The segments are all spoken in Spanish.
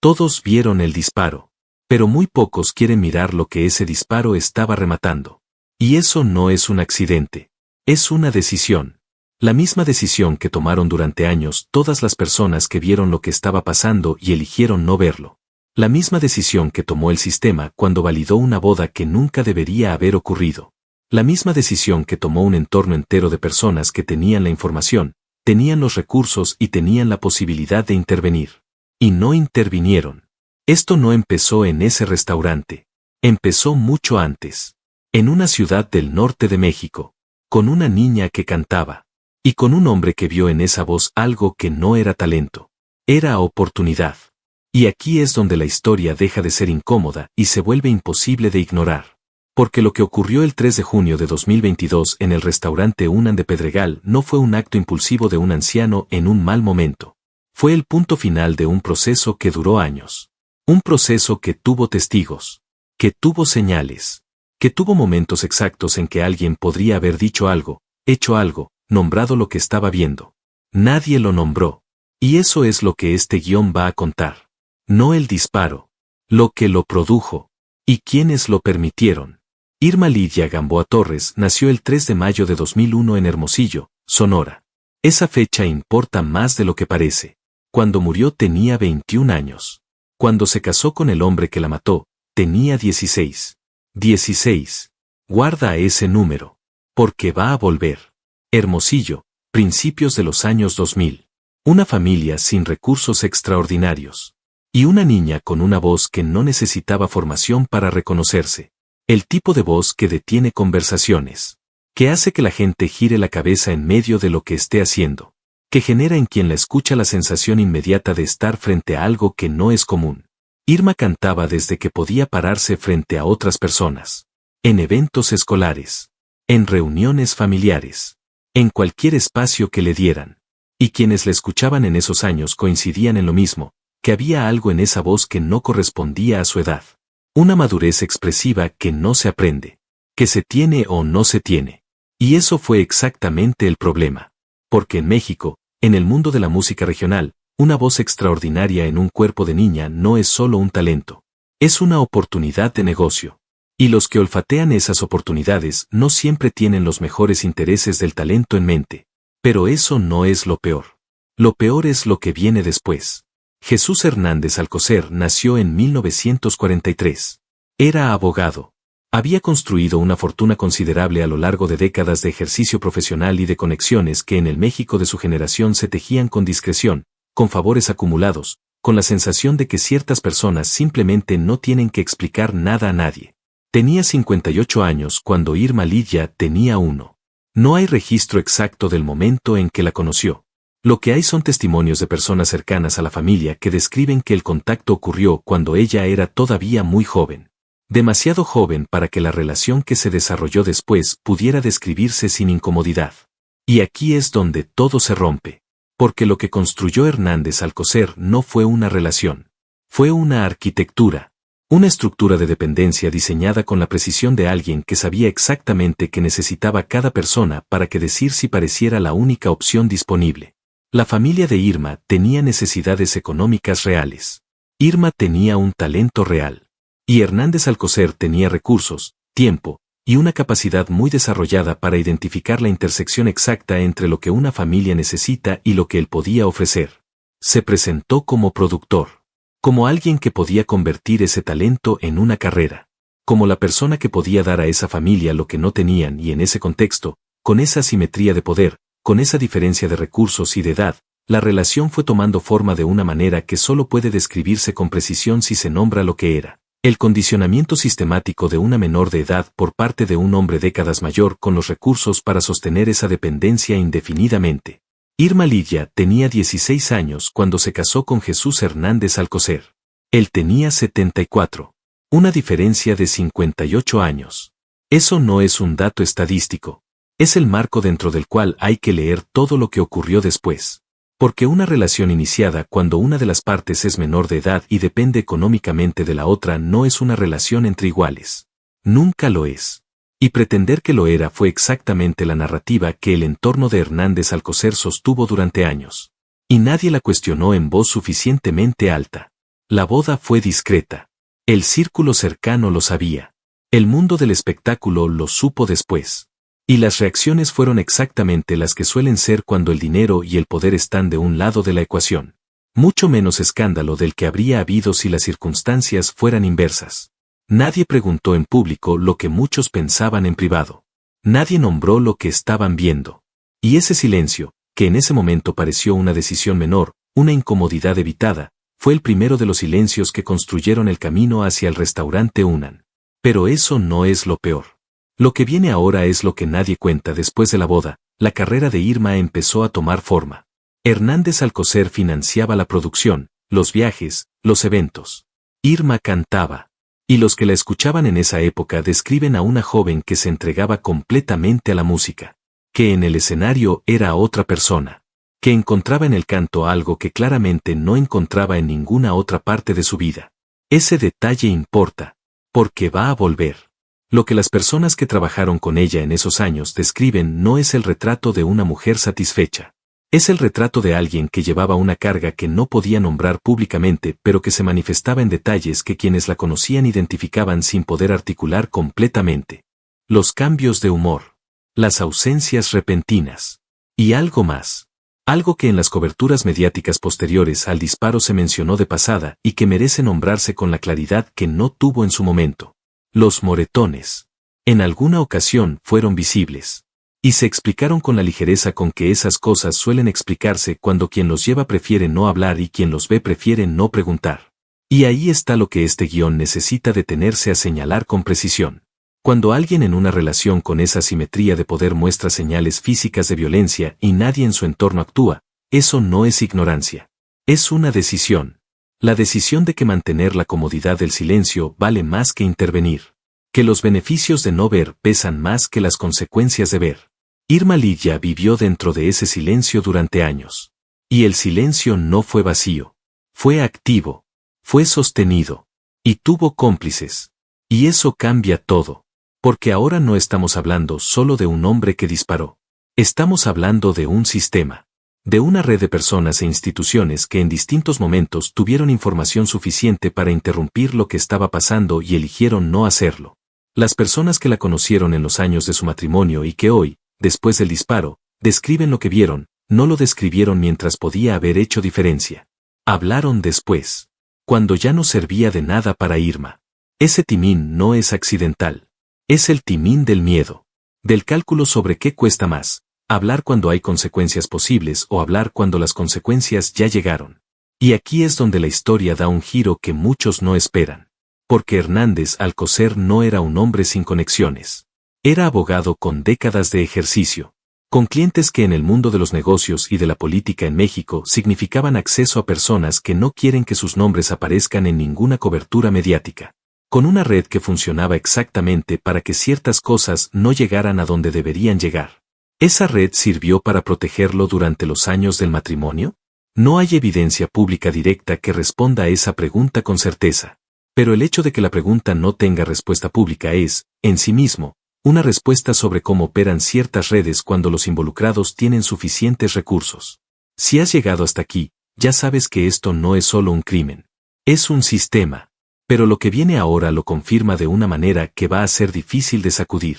Todos vieron el disparo, pero muy pocos quieren mirar lo que ese disparo estaba rematando. Y eso no es un accidente, es una decisión. La misma decisión que tomaron durante años todas las personas que vieron lo que estaba pasando y eligieron no verlo. La misma decisión que tomó el sistema cuando validó una boda que nunca debería haber ocurrido. La misma decisión que tomó un entorno entero de personas que tenían la información, tenían los recursos y tenían la posibilidad de intervenir. Y no intervinieron. Esto no empezó en ese restaurante. Empezó mucho antes. En una ciudad del norte de México. Con una niña que cantaba. Y con un hombre que vio en esa voz algo que no era talento. Era oportunidad. Y aquí es donde la historia deja de ser incómoda y se vuelve imposible de ignorar. Porque lo que ocurrió el 3 de junio de 2022 en el restaurante Unan de Pedregal no fue un acto impulsivo de un anciano en un mal momento. Fue el punto final de un proceso que duró años. Un proceso que tuvo testigos. Que tuvo señales. Que tuvo momentos exactos en que alguien podría haber dicho algo, hecho algo, nombrado lo que estaba viendo. Nadie lo nombró. Y eso es lo que este guión va a contar. No el disparo. Lo que lo produjo. Y quienes lo permitieron. Irma Lidia Gamboa Torres nació el 3 de mayo de 2001 en Hermosillo, Sonora. Esa fecha importa más de lo que parece. Cuando murió tenía 21 años. Cuando se casó con el hombre que la mató, tenía 16. 16. Guarda ese número. Porque va a volver. Hermosillo, principios de los años 2000. Una familia sin recursos extraordinarios. Y una niña con una voz que no necesitaba formación para reconocerse. El tipo de voz que detiene conversaciones. Que hace que la gente gire la cabeza en medio de lo que esté haciendo. Que genera en quien la escucha la sensación inmediata de estar frente a algo que no es común. Irma cantaba desde que podía pararse frente a otras personas. En eventos escolares. En reuniones familiares. En cualquier espacio que le dieran. Y quienes la escuchaban en esos años coincidían en lo mismo, que había algo en esa voz que no correspondía a su edad. Una madurez expresiva que no se aprende. Que se tiene o no se tiene. Y eso fue exactamente el problema. Porque en México, en el mundo de la música regional, una voz extraordinaria en un cuerpo de niña no es solo un talento. Es una oportunidad de negocio. Y los que olfatean esas oportunidades no siempre tienen los mejores intereses del talento en mente. Pero eso no es lo peor. Lo peor es lo que viene después. Jesús Hernández Alcocer nació en 1943. Era abogado. Había construido una fortuna considerable a lo largo de décadas de ejercicio profesional y de conexiones que en el México de su generación se tejían con discreción, con favores acumulados, con la sensación de que ciertas personas simplemente no tienen que explicar nada a nadie. Tenía 58 años cuando Irma Lidia tenía 1. No hay registro exacto del momento en que la conoció. Lo que hay son testimonios de personas cercanas a la familia que describen que el contacto ocurrió cuando ella era todavía muy joven. Demasiado joven para que la relación que se desarrolló después pudiera describirse sin incomodidad. Y aquí es donde todo se rompe. Porque lo que construyó Hernández Alcocer no fue una relación. Fue una arquitectura. Una estructura de dependencia diseñada con la precisión de alguien que sabía exactamente qué necesitaba cada persona para que decir si pareciera la única opción disponible. La familia de Irma tenía necesidades económicas reales. Irma tenía un talento real. Y Hernández Alcocer tenía recursos, tiempo, y una capacidad muy desarrollada para identificar la intersección exacta entre lo que una familia necesita y lo que él podía ofrecer. Se presentó como productor. Como alguien que podía convertir ese talento en una carrera. Como la persona que podía dar a esa familia lo que no tenían y en ese contexto, con esa asimetría de poder, con esa diferencia de recursos y de edad, la relación fue tomando forma de una manera que solo puede describirse con precisión si se nombra lo que era. El condicionamiento sistemático de una menor de edad por parte de un hombre décadas mayor con los recursos para sostener esa dependencia indefinidamente. Irma Lidia tenía 16 años cuando se casó con Jesús Hernández Alcocer. Él tenía 74. Una diferencia de 58 años. Eso no es un dato estadístico. Es el marco dentro del cual hay que leer todo lo que ocurrió después. Porque una relación iniciada cuando una de las partes es menor de edad y depende económicamente de la otra no es una relación entre iguales. Nunca lo es. Y pretender que lo era fue exactamente la narrativa que el entorno de Hernández Alcocer sostuvo durante años. Y nadie la cuestionó en voz suficientemente alta. La boda fue discreta. El círculo cercano lo sabía. El mundo del espectáculo lo supo después. Y las reacciones fueron exactamente las que suelen ser cuando el dinero y el poder están de un lado de la ecuación. Mucho menos escándalo del que habría habido si las circunstancias fueran inversas. Nadie preguntó en público lo que muchos pensaban en privado. Nadie nombró lo que estaban viendo. Y ese silencio, que en ese momento pareció una decisión menor, una incomodidad evitada, fue el primero de los silencios que construyeron el camino hacia el restaurante Unan. Pero eso no es lo peor. Lo que viene ahora es lo que nadie cuenta. Después de la boda, la carrera de Irma empezó a tomar forma. Hernández Alcocer financiaba la producción, los viajes, los eventos. Irma cantaba. Y los que la escuchaban en esa época describen a una joven que se entregaba completamente a la música. Que en el escenario era otra persona. Que encontraba en el canto algo que claramente no encontraba en ninguna otra parte de su vida. Ese detalle importa. Porque va a volver. Lo que las personas que trabajaron con ella en esos años describen no es el retrato de una mujer satisfecha. Es el retrato de alguien que llevaba una carga que no podía nombrar públicamente, pero que se manifestaba en detalles que quienes la conocían identificaban sin poder articular completamente. Los cambios de humor. Las ausencias repentinas. Y algo más. Algo que en las coberturas mediáticas posteriores al disparo se mencionó de pasada y que merece nombrarse con la claridad que no tuvo en su momento. Los moretones. En alguna ocasión fueron visibles. Y se explicaron con la ligereza con que esas cosas suelen explicarse cuando quien los lleva prefiere no hablar y quien los ve prefiere no preguntar. Y ahí está lo que este guión necesita detenerse a señalar con precisión. Cuando alguien en una relación con esa simetría de poder muestra señales físicas de violencia y nadie en su entorno actúa, eso no es ignorancia. Es una decisión. La decisión de que mantener la comodidad del silencio vale más que intervenir. Que los beneficios de no ver pesan más que las consecuencias de ver. Irma Lidia vivió dentro de ese silencio durante años. Y el silencio no fue vacío. Fue activo. Fue sostenido. Y tuvo cómplices. Y eso cambia todo. Porque ahora no estamos hablando solo de un hombre que disparó. Estamos hablando de un sistema. De una red de personas e instituciones que en distintos momentos tuvieron información suficiente para interrumpir lo que estaba pasando y eligieron no hacerlo. Las personas que la conocieron en los años de su matrimonio y que hoy, después del disparo, describen lo que vieron, no lo describieron mientras podía haber hecho diferencia. Hablaron después. Cuando ya no servía de nada para Irma. Ese timín no es accidental. Es el timín del miedo. Del cálculo sobre qué cuesta más, hablar cuando hay consecuencias posibles o hablar cuando las consecuencias ya llegaron. Y aquí es donde la historia da un giro que muchos no esperan. Porque Hernández Alcocer no era un hombre sin conexiones. Era abogado con décadas de ejercicio. Con clientes que en el mundo de los negocios y de la política en México significaban acceso a personas que no quieren que sus nombres aparezcan en ninguna cobertura mediática. Con una red que funcionaba exactamente para que ciertas cosas no llegaran a donde deberían llegar. ¿Esa red sirvió para protegerlo durante los años del matrimonio? No hay evidencia pública directa que responda a esa pregunta con certeza. Pero el hecho de que la pregunta no tenga respuesta pública es, en sí mismo, una respuesta sobre cómo operan ciertas redes cuando los involucrados tienen suficientes recursos. Si has llegado hasta aquí, ya sabes que esto no es solo un crimen. Es un sistema. Pero lo que viene ahora lo confirma de una manera que va a ser difícil de sacudir.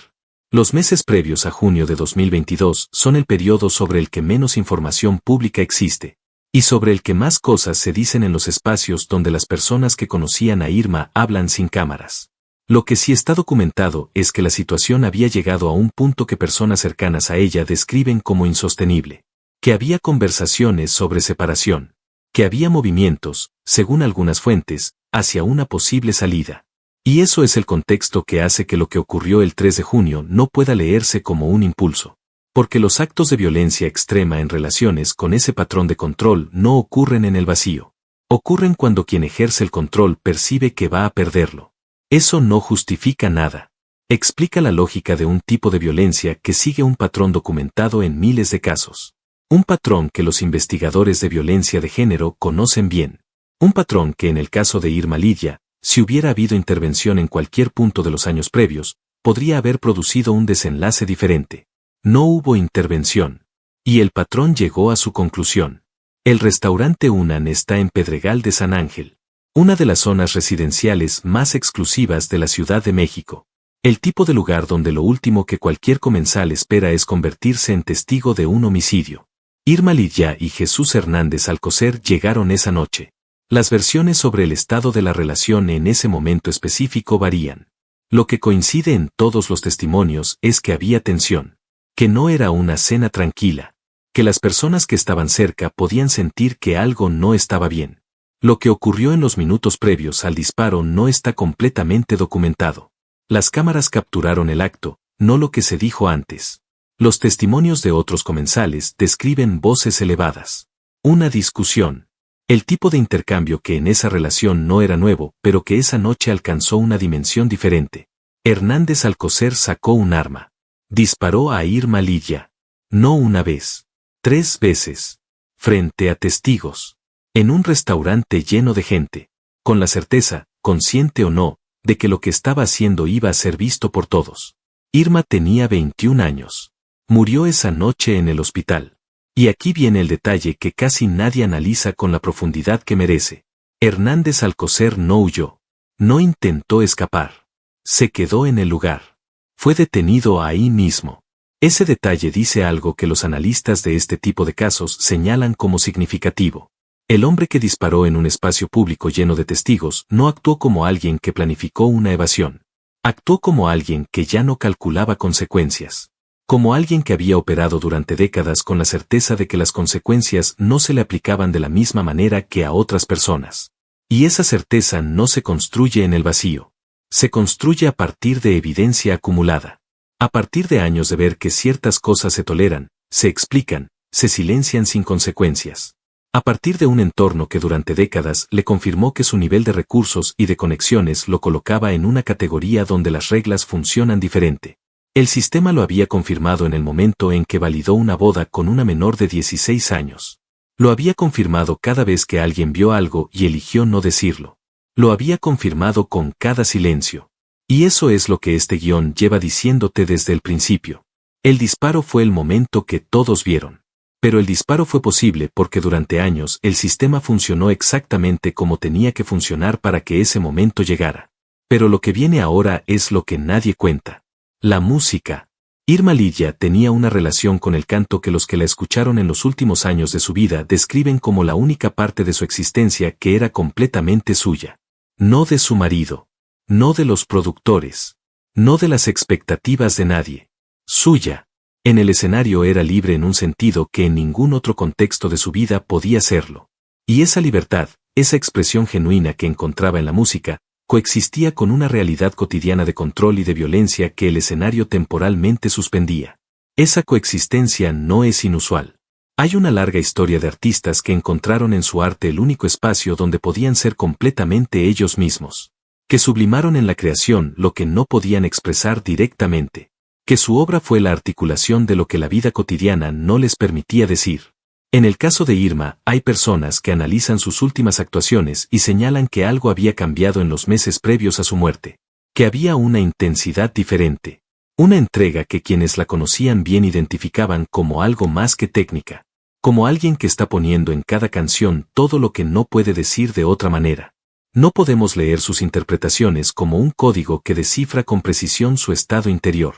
Los meses previos a junio de 2022 son el periodo sobre el que menos información pública existe, y sobre el que más cosas se dicen en los espacios donde las personas que conocían a Irma hablan sin cámaras. Lo que sí está documentado es que la situación había llegado a un punto que personas cercanas a ella describen como insostenible. Que había conversaciones sobre separación. Que había movimientos, según algunas fuentes, hacia una posible salida. Y eso es el contexto que hace que lo que ocurrió el 3 de junio no pueda leerse como un impulso. Porque los actos de violencia extrema en relaciones con ese patrón de control no ocurren en el vacío. Ocurren cuando quien ejerce el control percibe que va a perderlo. Eso no justifica nada. Explica la lógica de un tipo de violencia que sigue un patrón documentado en miles de casos. Un patrón que los investigadores de violencia de género conocen bien. Un patrón que en el caso de Irma Lidia, si hubiera habido intervención en cualquier punto de los años previos, podría haber producido un desenlace diferente. No hubo intervención. Y el patrón llegó a su conclusión. El restaurante Unan está en Pedregal de San Ángel. una de las zonas residenciales más exclusivas de la Ciudad de México. El tipo de lugar donde lo último que cualquier comensal espera es convertirse en testigo de un homicidio. Irma Lidia y Jesús Hernández Alcocer llegaron esa noche. Las versiones sobre el estado de la relación en ese momento específico varían. Lo que coincide en todos los testimonios es que había tensión, que no era una cena tranquila, que las personas que estaban cerca podían sentir que algo no estaba bien. Lo que ocurrió en los minutos previos al disparo no está completamente documentado. Las cámaras capturaron el acto, no lo que se dijo antes. Los testimonios de otros comensales describen voces elevadas. Una discusión. El tipo de intercambio que en esa relación no era nuevo, pero que esa noche alcanzó una dimensión diferente. Hernández Alcocer sacó un arma. Disparó a Irma Lidia. No una vez. 3 veces. Frente a testigos. En un restaurante lleno de gente. Con la certeza, consciente o no, de que lo que estaba haciendo iba a ser visto por todos. Irma tenía 21 años. Murió esa noche en el hospital. Y aquí viene el detalle que casi nadie analiza con la profundidad que merece. Hernández Alcocer no huyó. No intentó escapar. Se quedó en el lugar. Fue detenido ahí mismo. Ese detalle dice algo que los analistas de este tipo de casos señalan como significativo. El hombre que disparó en un espacio público lleno de testigos no actuó como alguien que planificó una evasión. Actuó como alguien que ya no calculaba consecuencias. Como alguien que había operado durante décadas con la certeza de que las consecuencias no se le aplicaban de la misma manera que a otras personas. Y esa certeza no se construye en el vacío. Se construye a partir de evidencia acumulada. A partir de años de ver que ciertas cosas se toleran, se explican, se silencian sin consecuencias. A partir de un entorno que durante décadas le confirmó que su nivel de recursos y de conexiones lo colocaba en una categoría donde las reglas funcionan diferente. El sistema lo había confirmado en el momento en que validó una boda con una menor de 16 años. Lo había confirmado cada vez que alguien vio algo y eligió no decirlo. Lo había confirmado con cada silencio. Y eso es lo que este guión lleva diciéndote desde el principio. El disparo fue el momento que todos vieron. Pero el disparo fue posible porque durante años el sistema funcionó exactamente como tenía que funcionar para que ese momento llegara. Pero lo que viene ahora es lo que nadie cuenta. La música. Irma Lidia tenía una relación con el canto que los que la escucharon en los últimos años de su vida describen como la única parte de su existencia que era completamente suya. No de su marido. No de los productores. No de las expectativas de nadie. Suya. En el escenario era libre en un sentido que en ningún otro contexto de su vida podía serlo. Y esa libertad, esa expresión genuina que encontraba en la música, coexistía con una realidad cotidiana de control y de violencia que el escenario temporalmente suspendía. Esa coexistencia no es inusual. Hay una larga historia de artistas que encontraron en su arte el único espacio donde podían ser completamente ellos mismos. Que sublimaron en la creación lo que no podían expresar directamente. Que su obra fue la articulación de lo que la vida cotidiana no les permitía decir. En el caso de Irma, hay personas que analizan sus últimas actuaciones y señalan que algo había cambiado en los meses previos a su muerte. Que había una intensidad diferente. Una entrega que quienes la conocían bien identificaban como algo más que técnica. Como alguien que está poniendo en cada canción todo lo que no puede decir de otra manera. No podemos leer sus interpretaciones como un código que descifra con precisión su estado interior.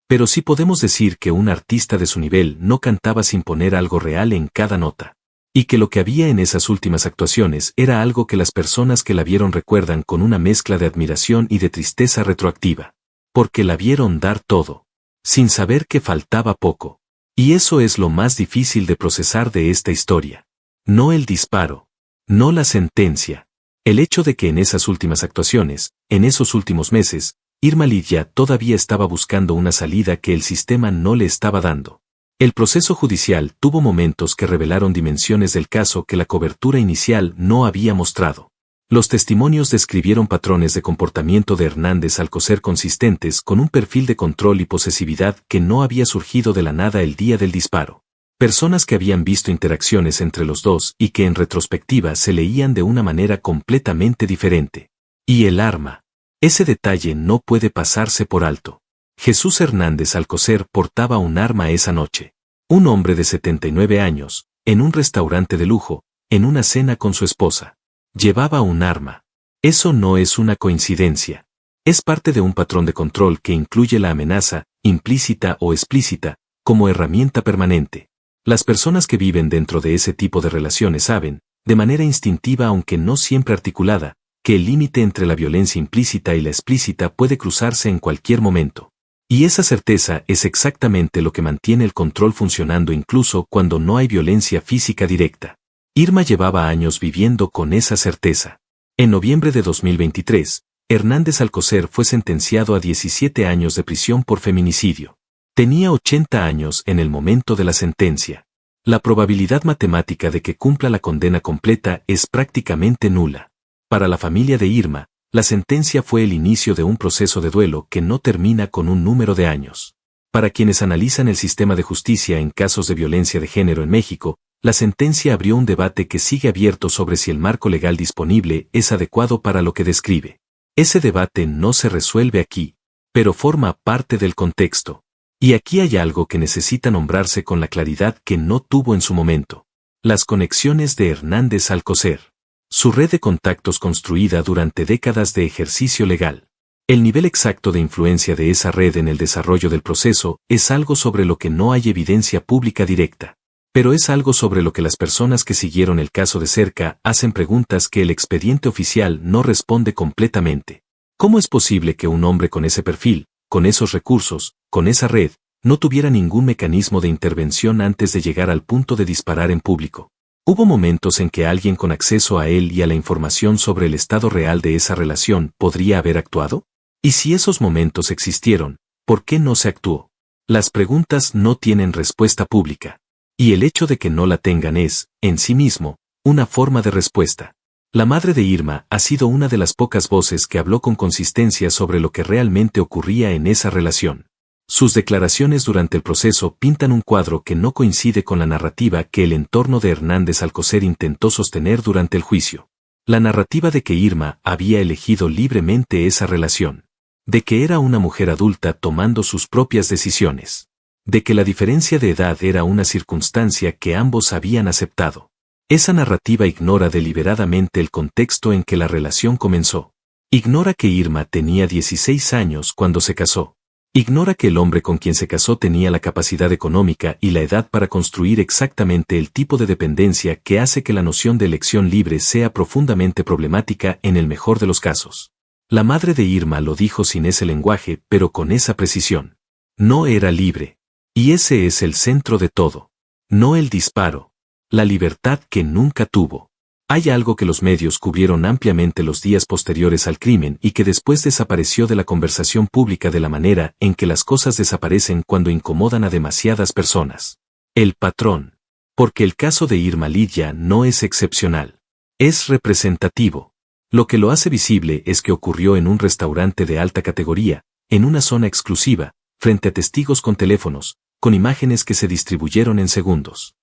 Pero sí podemos decir que un artista de su nivel no cantaba sin poner algo real en cada nota. Y que lo que había en esas últimas actuaciones era algo que las personas que la vieron recuerdan con una mezcla de admiración y de tristeza retroactiva. Porque la vieron dar todo. Sin saber que faltaba poco. Y eso es lo más difícil de procesar de esta historia. No el disparo. No la sentencia. El hecho de que en esas últimas actuaciones, en esos últimos meses, Irma Lidia todavía estaba buscando una salida que el sistema no le estaba dando. El proceso judicial tuvo momentos que revelaron dimensiones del caso que la cobertura inicial no había mostrado. Los testimonios describieron patrones de comportamiento de Hernández Alcocer consistentes con un perfil de control y posesividad que no había surgido de la nada el día del disparo. Personas que habían visto interacciones entre los dos y que en retrospectiva se leían de una manera completamente diferente. Y el arma. Ese detalle no puede pasarse por alto. Jesús Hernández Alcocer portaba un arma esa noche. Un hombre de 79 años, en un restaurante de lujo, en una cena con su esposa. Llevaba un arma. Eso no es una coincidencia. Es parte de un patrón de control que incluye la amenaza, implícita o explícita, como herramienta permanente. Las personas que viven dentro de ese tipo de relaciones saben, de manera instintiva aunque no siempre articulada, que el límite entre la violencia implícita y la explícita puede cruzarse en cualquier momento. Y esa certeza es exactamente lo que mantiene el control funcionando incluso cuando no hay violencia física directa. Irma llevaba años viviendo con esa certeza. En noviembre de 2023, Hernández Alcocer fue sentenciado a 17 años de prisión por feminicidio. Tenía 80 años en el momento de la sentencia. La probabilidad matemática de que cumpla la condena completa es prácticamente nula. Para la familia de Irma, la sentencia fue el inicio de un proceso de duelo que no termina con un número de años. Para quienes analizan el sistema de justicia en casos de violencia de género en México, la sentencia abrió un debate que sigue abierto sobre si el marco legal disponible es adecuado para lo que describe. Ese debate no se resuelve aquí, pero forma parte del contexto. Y aquí hay algo que necesita nombrarse con la claridad que no tuvo en su momento. Las conexiones de Hernández Alcocer. Su red de contactos construida durante décadas de ejercicio legal. El nivel exacto de influencia de esa red en el desarrollo del proceso es algo sobre lo que no hay evidencia pública directa. Pero es algo sobre lo que las personas que siguieron el caso de cerca hacen preguntas que el expediente oficial no responde completamente. ¿Cómo es posible que un hombre con ese perfil, con esos recursos, con esa red, no tuviera ningún mecanismo de intervención antes de llegar al punto de disparar en público? ¿Hubo momentos en que alguien con acceso a él y a la información sobre el estado real de esa relación podría haber actuado? Y si esos momentos existieron, ¿por qué no se actuó? Las preguntas no tienen respuesta pública. Y el hecho de que no la tengan es, en sí mismo, una forma de respuesta. La madre de Irma ha sido una de las pocas voces que habló con consistencia sobre lo que realmente ocurría en esa relación. Sus declaraciones durante el proceso pintan un cuadro que no coincide con la narrativa que el entorno de Hernández Alcocer intentó sostener durante el juicio. La narrativa de que Irma había elegido libremente esa relación. De que era una mujer adulta tomando sus propias decisiones. De que la diferencia de edad era una circunstancia que ambos habían aceptado. Esa narrativa ignora deliberadamente el contexto en que la relación comenzó. Ignora que Irma tenía 16 años cuando se casó. Ignora que el hombre con quien se casó tenía la capacidad económica y la edad para construir exactamente el tipo de dependencia que hace que la noción de elección libre sea profundamente problemática en el mejor de los casos. La madre de Irma lo dijo sin ese lenguaje, pero con esa precisión. No era libre. Y ese es el centro de todo. No el disparo. La libertad que nunca tuvo. Hay algo que los medios cubrieron ampliamente los días posteriores al crimen y que después desapareció de la conversación pública de la manera en que las cosas desaparecen cuando incomodan a demasiadas personas. El patrón. Porque el caso de Irma Lidia no es excepcional. Es representativo. Lo que lo hace visible es que ocurrió en un restaurante de alta categoría, en una zona exclusiva, frente a testigos con teléfonos, con imágenes que se distribuyeron en segundos.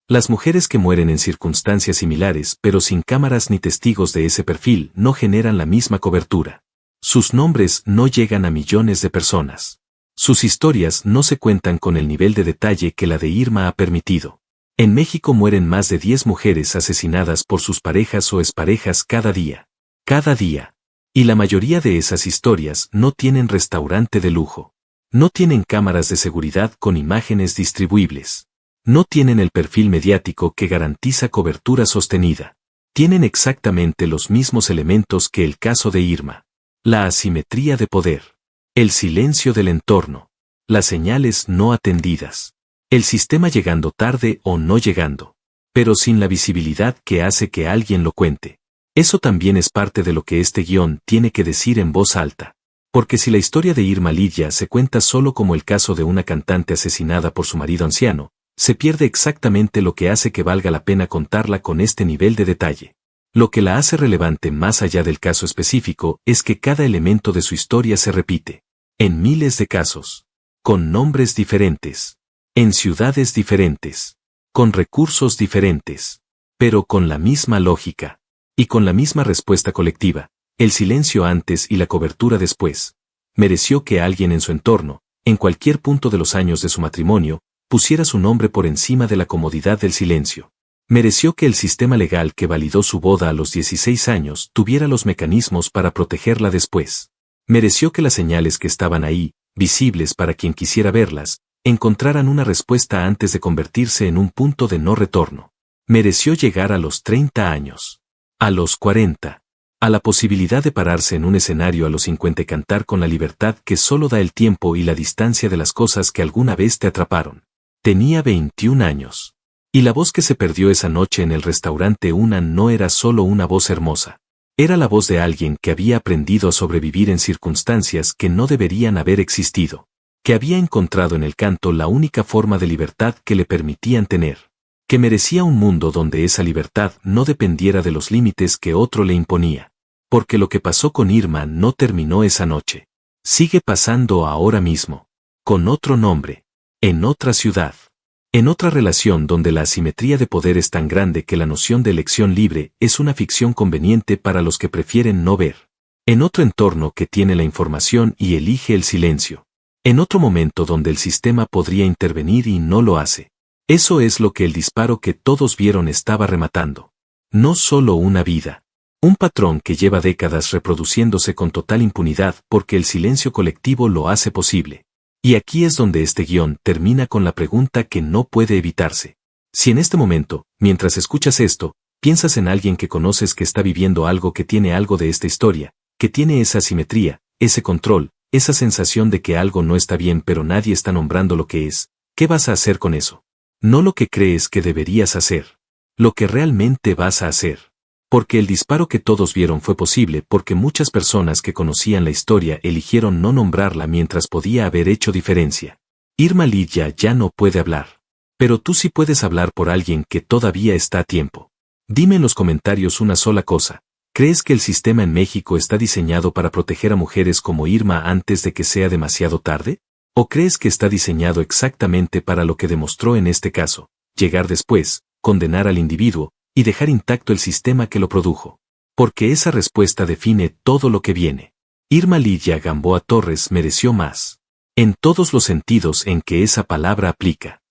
Las mujeres que mueren en circunstancias similares pero sin cámaras ni testigos de ese perfil no generan la misma cobertura. Sus nombres no llegan a millones de personas. Sus historias no se cuentan con el nivel de detalle que la de Irma ha permitido. En México mueren más de 10 mujeres asesinadas por sus parejas o exparejas cada día. Cada día. Y la mayoría de esas historias no tienen restaurante de lujo. No tienen cámaras de seguridad con imágenes distribuibles. No tienen el perfil mediático que garantiza cobertura sostenida. Tienen exactamente los mismos elementos que el caso de Irma. La asimetría de poder. El silencio del entorno. Las señales no atendidas. El sistema llegando tarde o no llegando. Pero sin la visibilidad que hace que alguien lo cuente. Eso también es parte de lo que este guión tiene que decir en voz alta. Porque si la historia de Irma Lidia se cuenta solo como el caso de una cantante asesinada por su marido anciano, se pierde exactamente lo que hace que valga la pena contarla con este nivel de detalle. Lo que la hace relevante más allá del caso específico es que cada elemento de su historia se repite. En miles de casos. Con nombres diferentes. En ciudades diferentes. Con recursos diferentes. Pero con la misma lógica. Y con la misma respuesta colectiva. El silencio antes y la cobertura después. Mereció que alguien en su entorno, en cualquier punto de los años de su matrimonio, pusiera su nombre por encima de la comodidad del silencio. Mereció que el sistema legal que validó su boda a los 16 años tuviera los mecanismos para protegerla después. Mereció que las señales que estaban ahí, visibles para quien quisiera verlas, encontraran una respuesta antes de convertirse en un punto de no retorno. Mereció llegar a los 30 años. A los 40. A la posibilidad de pararse en un escenario a los 50 y cantar con la libertad que solo da el tiempo y la distancia de las cosas que alguna vez te atraparon. Tenía 21 años. Y la voz que se perdió esa noche en el restaurante Una no era solo una voz hermosa. Era la voz de alguien que había aprendido a sobrevivir en circunstancias que no deberían haber existido. Que había encontrado en el canto la única forma de libertad que le permitían tener. Que merecía un mundo donde esa libertad no dependiera de los límites que otro le imponía. Porque lo que pasó con Irma no terminó esa noche. Sigue pasando ahora mismo. Con otro nombre. En otra ciudad. En otra relación donde la asimetría de poder es tan grande que la noción de elección libre es una ficción conveniente para los que prefieren no ver. En otro entorno que tiene la información y elige el silencio. En otro momento donde el sistema podría intervenir y no lo hace. Eso es lo que el disparo que todos vieron estaba rematando. No solo una vida. Un patrón que lleva décadas reproduciéndose con total impunidad porque el silencio colectivo lo hace posible. Y aquí es donde este guión termina con la pregunta que no puede evitarse. Si en este momento, mientras escuchas esto, piensas en alguien que conoces que está viviendo algo que tiene algo de esta historia, que tiene esa asimetría, ese control, esa sensación de que algo no está bien pero nadie está nombrando lo que es, ¿qué vas a hacer con eso? No lo que crees que deberías hacer. Lo que realmente vas a hacer. Porque el disparo que todos vieron fue posible porque muchas personas que conocían la historia eligieron no nombrarla mientras podía haber hecho diferencia. Irma Lidia ya no puede hablar. Pero tú sí puedes hablar por alguien que todavía está a tiempo. Dime en los comentarios una sola cosa. ¿Crees que el sistema en México está diseñado para proteger a mujeres como Irma antes de que sea demasiado tarde? ¿O crees que está diseñado exactamente para lo que demostró en este caso, llegar después, condenar al individuo, y dejar intacto el sistema que lo produjo? Porque esa respuesta define todo lo que viene. Irma Lidia Gamboa Torres mereció más. En todos los sentidos en que esa palabra aplica.